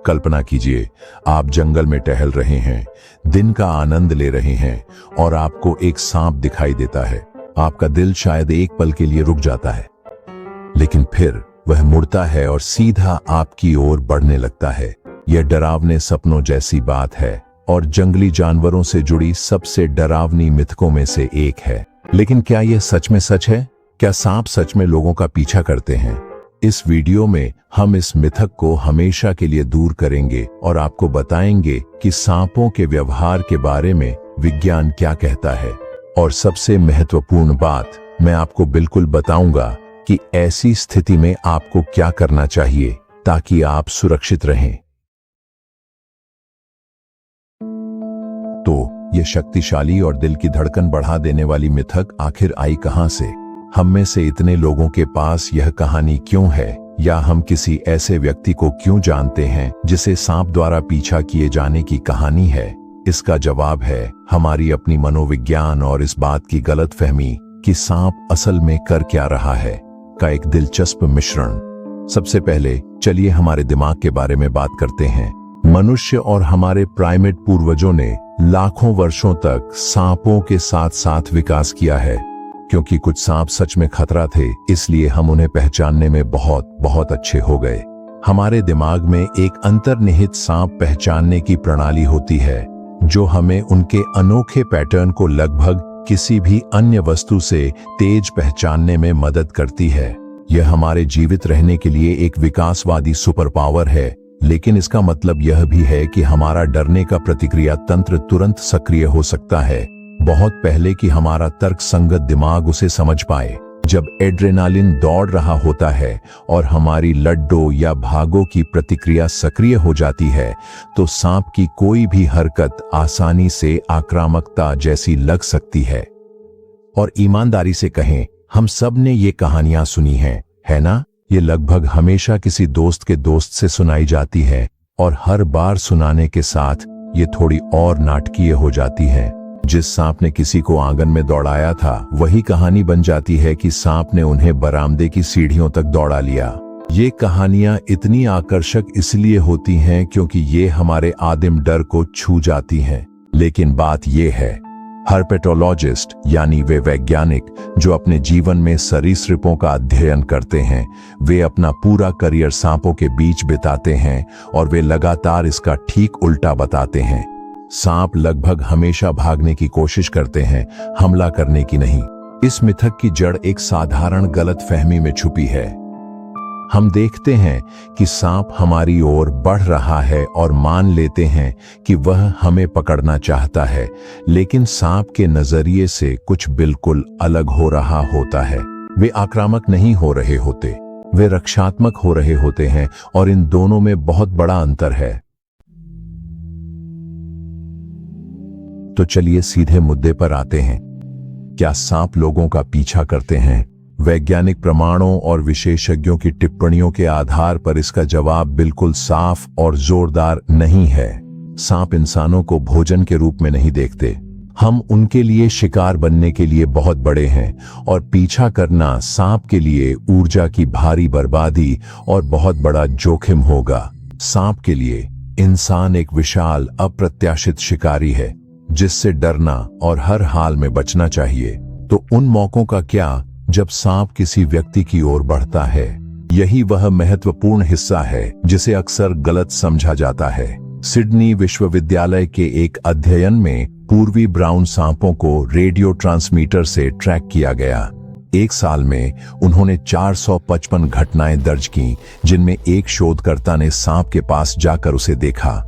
कल्पना कीजिए, आप जंगल में टहल रहे हैं, दिन का आनंद ले रहे हैं और आपको एक सांप दिखाई देता है। आपका दिल शायद एक पल के लिए रुक जाता है, लेकिन फिर वह मुड़ता है और सीधा आपकी ओर बढ़ने लगता है। यह डरावने सपनों जैसी बात है और जंगली जानवरों से जुड़ी सबसे डरावनी मिथकों में से एक है। लेकिन क्या यह सच में सच है? क्या सांप सच में लोगों का पीछा करते हैं? इस वीडियो में हम इस मिथक को हमेशा के लिए दूर करेंगे और आपको बताएंगे कि सांपों के व्यवहार के बारे में विज्ञान क्या कहता है। और सबसे महत्वपूर्ण बात, मैं आपको बिल्कुल बताऊंगा कि ऐसी स्थिति में आपको क्या करना चाहिए ताकि आप सुरक्षित रहें। तो यह शक्तिशाली और दिल की धड़कन बढ़ा देने वाली मिथक आखिर आई कहां से? हम में से इतने लोगों के पास यह कहानी क्यों है, या हम किसी ऐसे व्यक्ति को क्यों जानते हैं जिसे सांप द्वारा पीछा किए जाने की कहानी है? इसका जवाब है हमारी अपनी मनोविज्ञान और इस बात की गलतफहमी कि सांप असल में कर क्या रहा है का एक दिलचस्प मिश्रण। सबसे पहले चलिए हमारे दिमाग के बारे में बात करते हैं। मनुष्य और हमारे प्राइमेट पूर्वजों ने लाखों वर्षों तक सांपों के साथ साथ विकास किया है। क्योंकि कुछ सांप सच में खतरा थे, इसलिए हम उन्हें पहचानने में बहुत अच्छे हो गए। हमारे दिमाग में एक अंतर्निहित सांप पहचानने की प्रणाली होती है जो हमें उनके अनोखे पैटर्न को लगभग किसी भी अन्य वस्तु से तेज पहचानने में मदद करती है। यह हमारे जीवित रहने के लिए एक विकासवादी सुपर पावर है, लेकिन इसका मतलब यह भी है कि हमारा डरने का प्रतिक्रिया तंत्र तुरंत सक्रिय हो सकता है, बहुत पहले कि हमारा तर्कसंगत दिमाग उसे समझ पाए। जब एड्रेनालिन दौड़ रहा होता है और हमारी लड्डो या भागो की प्रतिक्रिया सक्रिय हो जाती है, तो सांप की कोई भी हरकत आसानी से आक्रामकता जैसी लग सकती है। और ईमानदारी से कहें, हम सब ने ये कहानियां सुनी हैं, है ना? ये लगभग हमेशा किसी दोस्त के दोस्त से सुनाई जाती है और हर बार सुनाने के साथ ये थोड़ी और नाटकीय हो जाती है। जिस सांप ने किसी को आंगन में दौड़ाया था, वही कहानी बन जाती है कि सांप ने उन्हें बरामदे की सीढ़ियों तक दौड़ा लिया। ये कहानियां इतनी आकर्षक इसलिए होती हैं क्योंकि ये हमारे आदिम डर को छू जाती हैं। लेकिन बात ये है, हर्पेटोलॉजिस्ट यानी वे वैज्ञानिक जो अपने जीवन में सरीसृपों का अध्ययन करते हैं, वे अपना पूरा करियर सांपों के बीच बिताते हैं और वे लगातार इसका ठीक उल्टा बताते हैं। सांप लगभग हमेशा भागने की कोशिश करते हैं, हमला करने की नहीं। इस मिथक की जड़ एक साधारण गलतफहमी में छुपी है। हम देखते हैं कि सांप हमारी ओर बढ़ रहा है और मान लेते हैं कि वह हमें पकड़ना चाहता है, लेकिन सांप के नजरिए से कुछ बिल्कुल अलग हो रहा होता है। वे आक्रामक नहीं हो रहे होते, वे रक्षात्मक हो रहे होते हैं, और इन दोनों में बहुत बड़ा अंतर है। तो चलिए सीधे मुद्दे पर आते हैं। क्या सांप लोगों का पीछा करते हैं? वैज्ञानिक प्रमाणों और विशेषज्ञों की टिप्पणियों के आधार पर इसका जवाब बिल्कुल साफ और जोरदार नहीं है। सांप इंसानों को भोजन के रूप में नहीं देखते। हम उनके लिए शिकार बनने के लिए बहुत बड़े हैं, और पीछा करना सांप के लिए ऊर्जा की भारी बर्बादी और बहुत बड़ा जोखिम होगा। सांप के लिए इंसान एक विशाल अप्रत्याशित शिकारी है जिससे डरना और हर हाल में बचना चाहिए। तो उन मौकों का क्या जब सांप किसी व्यक्ति की ओर बढ़ता है? यही वह महत्वपूर्ण हिस्सा है जिसे अक्सर गलत समझा जाता है। सिडनी विश्वविद्यालय के एक अध्ययन में पूर्वी ब्राउन सांपों को रेडियो ट्रांसमीटर से ट्रैक किया गया। एक साल में उन्होंने 455 घटनाएं दर्ज की, जिनमें एक शोधकर्ता ने सांप के पास जाकर उसे देखा।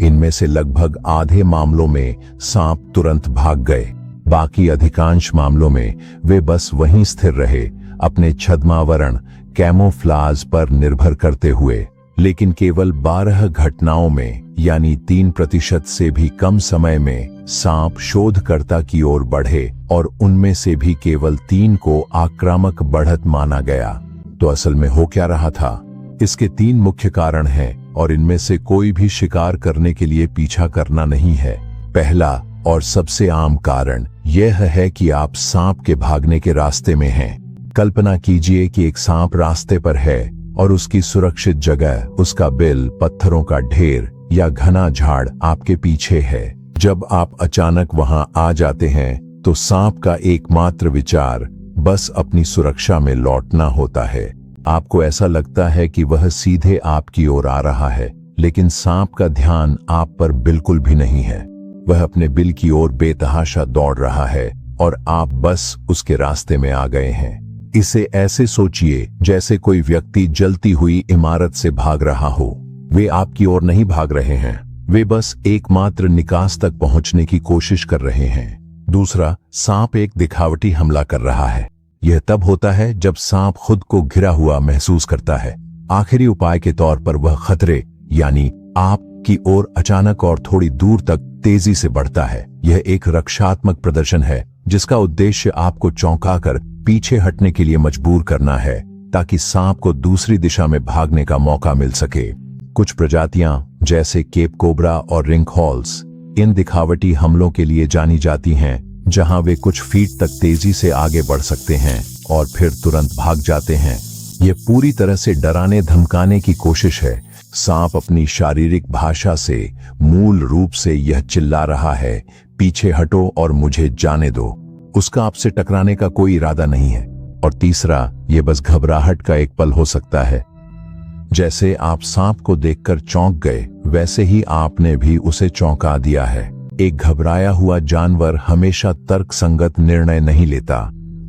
इनमें से लगभग आधे मामलों में सांप तुरंत भाग गए। बाकी अधिकांश मामलों में वे बस वहीं स्थिर रहे, अपने छद्मावरण कैमोफ्लाज पर निर्भर करते हुए। लेकिन केवल 12 घटनाओं में, यानी 3% से भी कम समय में, सांप शोधकर्ता की ओर बढ़े और उनमें से भी केवल 3 को आक्रामक बढ़त माना गया। तो असल में हो क्या रहा था? इसके 3 मुख्य कारण हैं, और इनमें से कोई भी शिकार करने के लिए पीछा करना नहीं है। पहला और सबसे आम कारण यह है कि आप सांप के भागने के रास्ते में हैं। कल्पना कीजिए कि एक सांप रास्ते पर है और उसकी सुरक्षित जगह, उसका बिल, पत्थरों का ढेर या घना झाड़ आपके पीछे है। जब आप अचानक वहां आ जाते हैं तो सांप का एकमात्र विचार बस अपनी सुरक्षा में लौटना होता है। आपको ऐसा लगता है कि वह सीधे आपकी ओर आ रहा है, लेकिन सांप का ध्यान आप पर बिल्कुल भी नहीं है। वह अपने बिल की ओर बेतहाशा दौड़ रहा है और आप बस उसके रास्ते में आ गए हैं। इसे ऐसे सोचिए जैसे कोई व्यक्ति जलती हुई इमारत से भाग रहा हो। वे आपकी ओर नहीं भाग रहे हैं, वे बस एकमात्र निकास तक पहुंचने की कोशिश कर रहे हैं। दूसरा, सांप एक दिखावटी हमला कर रहा है। यह तब होता है जब सांप खुद को घिरा हुआ महसूस करता है। आखिरी उपाय के तौर पर वह खतरे यानी आपकी ओर अचानक और थोड़ी दूर तक तेजी से बढ़ता है। यह एक रक्षात्मक प्रदर्शन है जिसका उद्देश्य आपको चौंकाकर पीछे हटने के लिए मजबूर करना है ताकि सांप को दूसरी दिशा में भागने का मौका मिल सके। कुछ प्रजातियां जैसे केप कोबरा और रिंग हॉल्स इन दिखावटी हमलों के लिए जानी जाती हैं, जहां वे कुछ फीट तक तेजी से आगे बढ़ सकते हैं और फिर तुरंत भाग जाते हैं। यह पूरी तरह से डराने धमकाने की कोशिश है। सांप अपनी शारीरिक भाषा से मूल रूप से यह चिल्ला रहा है, पीछे हटो और मुझे जाने दो। उसका आपसे टकराने का कोई इरादा नहीं है। और तीसरा, यह बस घबराहट का एक पल हो सकता है। जैसे आप सांप को देखकर चौंक गए, वैसे ही आपने भी उसे चौंका दिया है। एक घबराया हुआ जानवर हमेशा तर्कसंगत निर्णय नहीं लेता।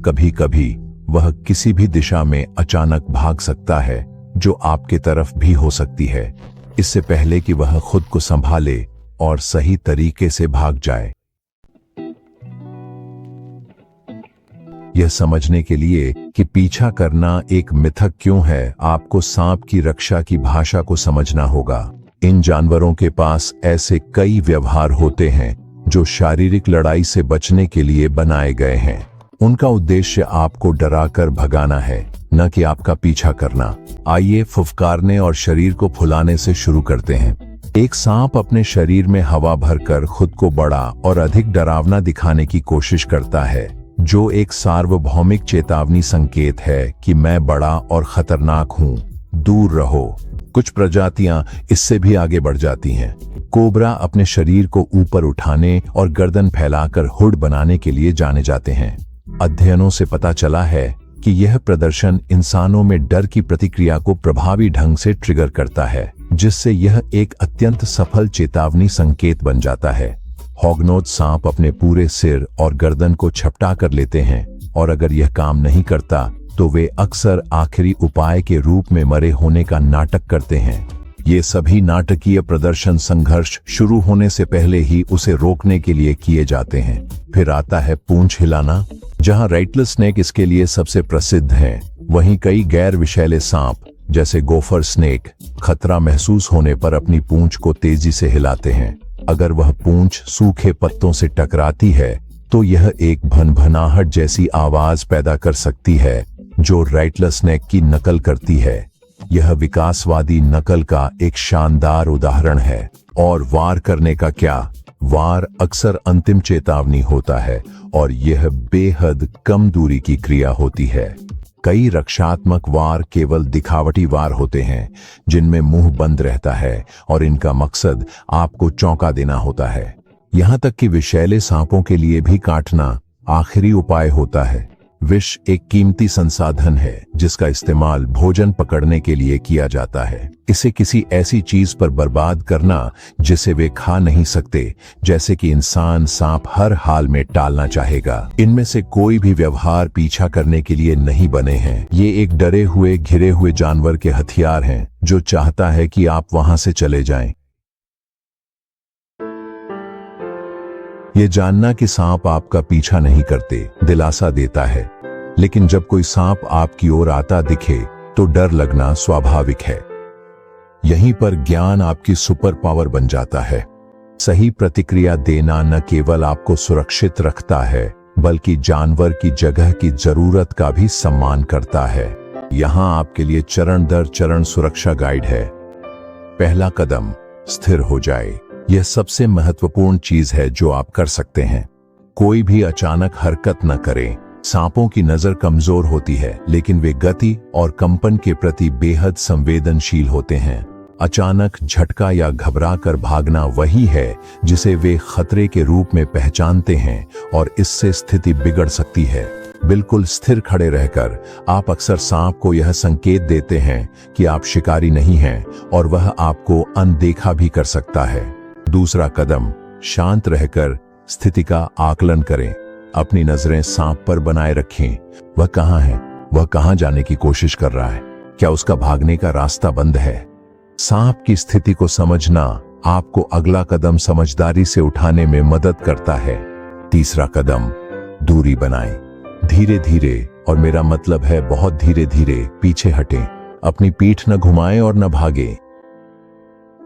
कभी कभी वह किसी भी दिशा में अचानक भाग सकता है, जो आपके तरफ भी हो सकती है, इससे पहले कि वह खुद को संभाले और सही तरीके से भाग जाए। यह समझने के लिए कि पीछा करना एक मिथक क्यों है, आपको सांप की रक्षा की भाषा को समझना होगा। इन जानवरों के पास ऐसे कई व्यवहार होते हैं जो शारीरिक लड़ाई से बचने के लिए बनाए गए हैं। उनका उद्देश्य आपको डराकर भगाना है, न कि आपका पीछा करना। आइए फुफकारने और शरीर को फुलाने से शुरू करते हैं। एक सांप अपने शरीर में हवा भरकर खुद को बड़ा और अधिक डरावना दिखाने की कोशिश करता है, जो एक सार्वभौमिक चेतावनी संकेत है कि मैं बड़ा और खतरनाक हूं, दूर रहो। कुछ प्रजातियां इससे भी आगे बढ़ जाती हैं। कोबरा अपने शरीर को ऊपर उठाने और गर्दन फैलाकर हुड बनाने के लिए जाने जाते हैं। अध्ययनों से पता चला है कि यह प्रदर्शन इंसानों में डर की प्रतिक्रिया को प्रभावी ढंग से ट्रिगर करता है, जिससे यह एक अत्यंत सफल चेतावनी संकेत बन जाता है। हॉगनोद सांप अपने पूरे सिर और गर्दन को झपटा कर लेते हैं, और अगर यह काम नहीं करता तो वे अक्सर आखिरी उपाय के रूप में मरे होने का नाटक करते हैं। ये सभी नाटकीय प्रदर्शन संघर्ष शुरू होने से पहले ही उसे रोकने के लिए किए जाते हैं। फिर आता है पूंछ हिलाना। जहां रेटलर स्नेक इसके लिए सबसे प्रसिद्ध है, वहीं कई गैर विषैले सांप जैसे गोफर स्नेक खतरा महसूस होने पर अपनी पूंछ को तेजी से हिलाते हैं। अगर वह पूंछ सूखे पत्तों से टकराती है तो यह एक भनभनाहट जैसी आवाज पैदा कर सकती है, जो रेटलर स्नेक की नकल करती है। यह विकासवादी नकल का एक शानदार उदाहरण है। और वार करने का क्या? वार अक्सर अंतिम चेतावनी होता है और यह बेहद कम दूरी की क्रिया होती है। कई रक्षात्मक वार केवल दिखावटी वार होते हैं, जिनमें मुंह बंद रहता है और इनका मकसद आपको चौंका देना होता है। यहां तक कि विषैले सांपों के लिए भी काटना आखिरी उपाय होता है। विष एक कीमती संसाधन है जिसका इस्तेमाल भोजन पकड़ने के लिए किया जाता है। इसे किसी ऐसी चीज पर बर्बाद करना जिसे वे खा नहीं सकते, जैसे कि इंसान, सांप हर हाल में टालना चाहेगा। इनमें से कोई भी व्यवहार पीछा करने के लिए नहीं बने हैं। ये एक डरे हुए, घिरे हुए जानवर के हथियार हैं जो चाहता है कि आप वहां से चले जाएं। ये जानना कि सांप आपका पीछा नहीं करते दिलासा देता है, लेकिन जब कोई सांप आपकी ओर आता दिखे तो डर लगना स्वाभाविक है। यहीं पर ज्ञान आपकी सुपर पावर बन जाता है। सही प्रतिक्रिया देना न केवल आपको सुरक्षित रखता है, बल्कि जानवर की जगह की जरूरत का भी सम्मान करता है। यहां आपके लिए चरण दर चरण सुरक्षा गाइड है। पहला कदम, स्थिर हो जाए। यह सबसे महत्वपूर्ण चीज है जो आप कर सकते हैं। कोई भी अचानक हरकत न करें। सांपों की नजर कमजोर होती है, लेकिन वे गति और कंपन के प्रति बेहद संवेदनशील होते हैं। अचानक झटका या घबरा कर भागना वही है जिसे वे खतरे के रूप में पहचानते हैं और इससे स्थिति बिगड़ सकती है। बिल्कुल स्थिर खड़े रहकर आप अक्सर सांप को यह संकेत देते हैं कि आप शिकारी नहीं हैं और वह आपको अनदेखा भी कर सकता है। दूसरा कदम, शांत रहकर स्थिति का आकलन करें। अपनी नजरें सांप पर बनाए रखें। वह कहाँ है? वह कहाँ जाने की कोशिश कर रहा है? क्या उसका भागने का रास्ता बंद है? सांप की स्थिति को समझना आपको अगला कदम समझदारी से उठाने में मदद करता है। तीसरा कदम, दूरी बनाएं। धीरे धीरे, और मेरा मतलब है बहुत धीरे धीरे, पीछे हटें। अपनी पीठ न घुमाएं और न भागें।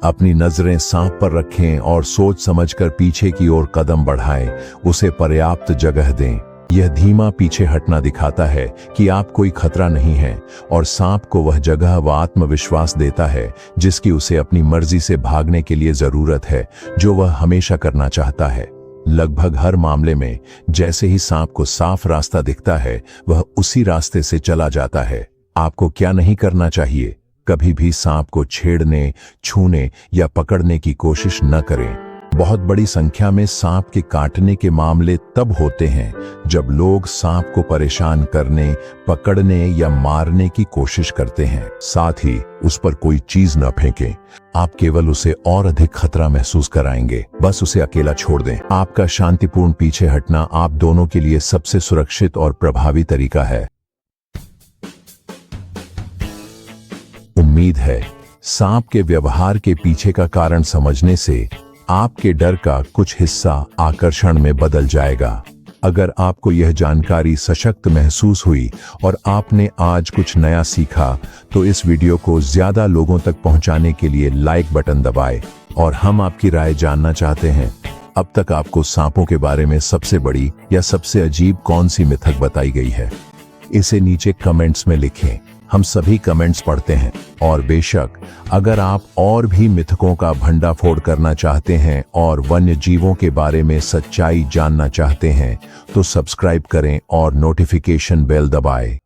अपनी नजरें सांप पर रखें और सोच समझकर पीछे की ओर कदम बढ़ाएं। उसे पर्याप्त जगह दें। यह धीमा पीछे हटना दिखाता है कि आप कोई खतरा नहीं है और सांप को वह जगह व आत्मविश्वास देता है जिसकी उसे अपनी मर्जी से भागने के लिए जरूरत है, जो वह हमेशा करना चाहता है। लगभग हर मामले में जैसे ही सांप को साफ रास्ता दिखता है, वह उसी रास्ते से चला जाता है। आपको क्या नहीं करना चाहिए? कभी भी सांप को छेड़ने, छूने या पकड़ने की कोशिश न करें। बहुत बड़ी संख्या में सांप के काटने के मामले तब होते हैं जब लोग सांप को परेशान करने, पकड़ने या मारने की कोशिश करते हैं। साथ ही उस पर कोई चीज न फेंकें। आप केवल उसे और अधिक खतरा महसूस कराएंगे। बस उसे अकेला छोड़ दें। आपका शांतिपूर्ण पीछे हटना आप दोनों के लिए सबसे सुरक्षित और प्रभावी तरीका है। उम्मीद है सांप के व्यवहार के पीछे का कारण समझने से आपके डर का कुछ हिस्सा आकर्षण में बदल जाएगा। अगर आपको यह जानकारी सशक्त महसूस हुई और आपने आज कुछ नया सीखा, तो इस वीडियो को ज्यादा लोगों तक पहुंचाने के लिए लाइक बटन दबाएं। और हम आपकी राय जानना चाहते हैं, अब तक आपको सांपों के बारे में सबसे बड़ी या सबसे अजीब कौन सी मिथक बताई गई है? इसे नीचे कमेंट्स में लिखें। हम सभी कमेंट्स पढ़ते हैं। और बेशक अगर आप और भी मिथकों का भंडाफोड़ करना चाहते हैं और वन्य जीवों के बारे में सच्चाई जानना चाहते हैं, तो सब्सक्राइब करें और नोटिफिकेशन बेल दबाएं।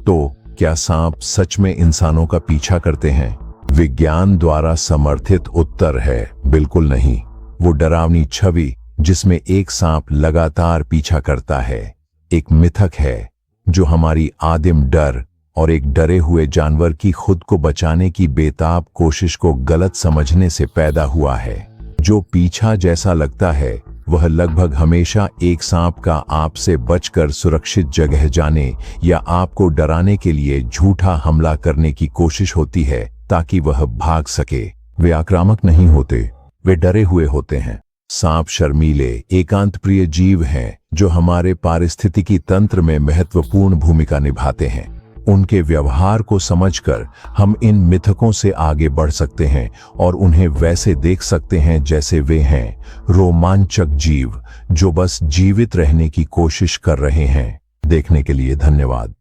तो क्या सांप सच में इंसानों का पीछा करते हैं? विज्ञान द्वारा समर्थित उत्तर है बिल्कुल नहीं। वो डरावनी छवि जिसमें एक सांप लगातार पीछा करता है, एक मिथक है जो हमारी आदिम डर और एक डरे हुए जानवर की खुद को बचाने की बेताब कोशिश को गलत समझने से पैदा हुआ है। जो पीछा जैसा लगता है, वह लगभग हमेशा एक सांप का आपसे बचकर सुरक्षित जगह जाने या आपको डराने के लिए झूठा हमला करने की कोशिश होती है ताकि वह भाग सके। वे आक्रामक नहीं होते, वे डरे हुए होते हैं। सांप शर्मीले, एकांत प्रिय जीव हैं जो हमारे पारिस्थितिकी तंत्र में महत्वपूर्ण भूमिका निभाते हैं। उनके व्यवहार को समझकर हम इन मिथकों से आगे बढ़ सकते हैं और उन्हें वैसे देख सकते हैं जैसे वे हैं, रोमांचक जीव जो बस जीवित रहने की कोशिश कर रहे हैं। देखने के लिए धन्यवाद।